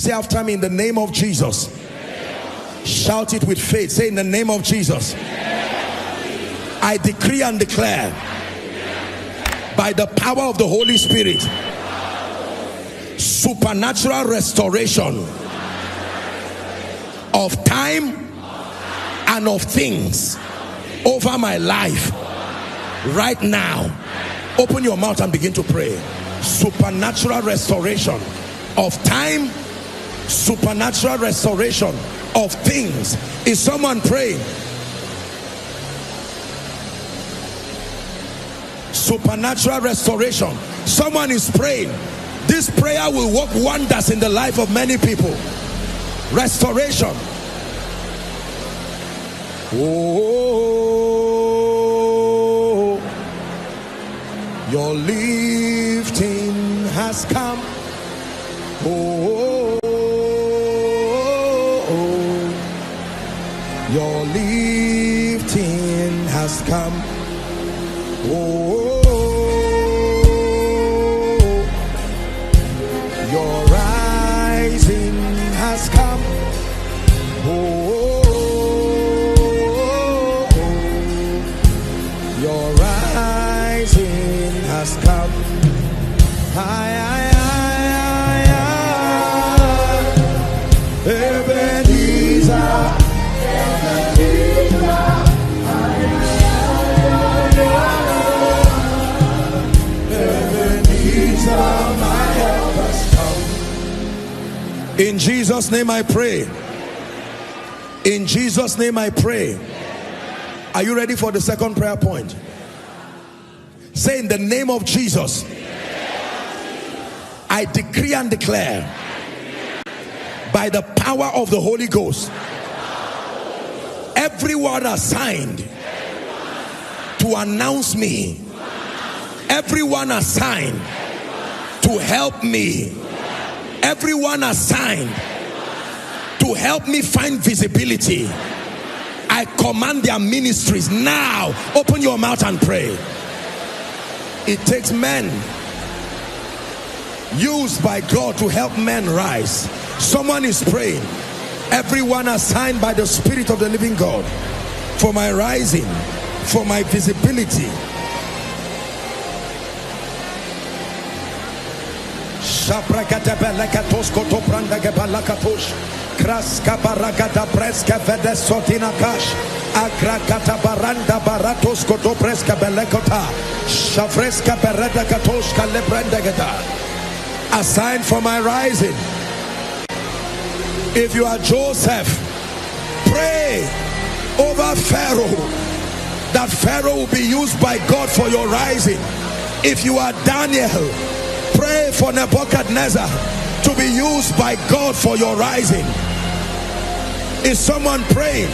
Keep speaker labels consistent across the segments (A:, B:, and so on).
A: Say after me, in the name of Jesus. Shout it with faith. Say, in the name of Jesus. I decree and declare by the power of the Holy Spirit, supernatural restoration of time and of things over my life right now. Open your mouth and begin to pray. Supernatural restoration of time, supernatural restoration of things. Is someone praying? Supernatural restoration. Someone is praying. This prayer will work wonders in the life of many people. Restoration. Oh, your lifting has come. Oh, your lifting has come. Oh, your rising has come. Oh, your rising has come. Ebenezer. In Jesus' name I pray. In Jesus' name I pray. Are you ready for the second prayer point? Say, in the name of Jesus, I decree and declare by the power of the Holy Ghost, everyone assigned to announce me, everyone assigned to help me, everyone assigned to help me find visibility, I command their ministries now. Open your mouth and pray. It takes men used by God to help men rise. Someone is praying. Everyone assigned by the Spirit of the living God for my rising, for my visibility. Kraska baragada preska vede sotina kash agrakata baranda baratos koto preska belekota shavreska bereda katoshka lebrenda gada. Assigned for my rising. If you are Joseph, pray over Pharaoh that Pharaoh will be used by God for your rising. If you are Daniel, pray for Nebuchadnezzar to be used by God for your rising. Is someone praying?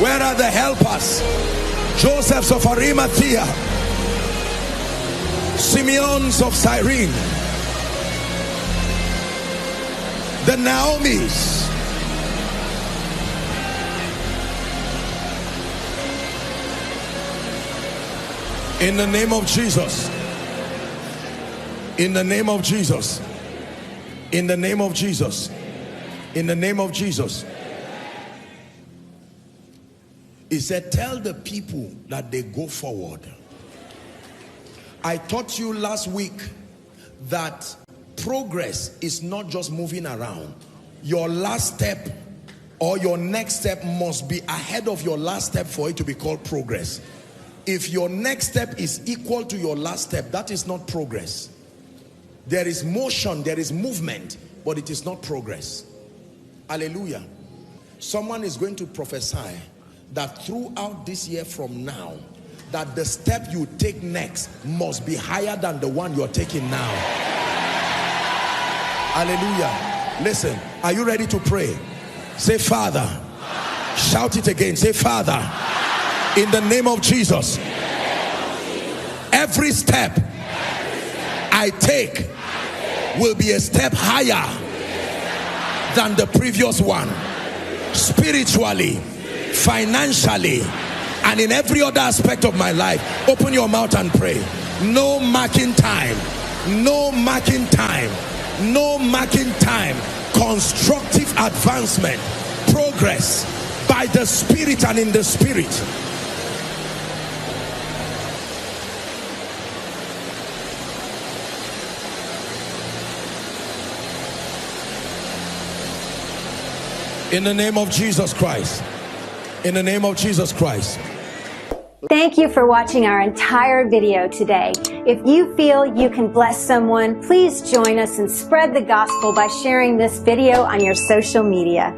A: Where are the helpers? Josephs of Arimathea, Simeons of Cyrene, the Naomis. In the name of Jesus. In the name of Jesus. In the name of Jesus. In the name of Jesus. He said, tell the people that they go forward. I taught you last week that progress is not just moving around. Your last step or your next step must be ahead of your last step for it to be called progress. If your next step is equal to your last step, that is not progress. There is motion, there is movement, but it is not progress. Hallelujah. Someone is going to prophesy that throughout this year from now, that the step you take next must be higher than the one you're taking now. Hallelujah. Listen, are you ready to pray? Say, Father. Shout it again. Say, Father, in the name of Jesus, every step I take will be a step higher than the previous one, spiritually, financially, and in every other aspect of my life. Open your mouth and pray. No marking time, No marking time. No marking time. Constructive advancement, progress by the Spirit and in the Spirit. In the name of Jesus Christ. In the name of Jesus Christ.
B: Thank you for watching our entire video today. If you feel you can bless someone, please join us and spread the gospel by sharing this video on your social media.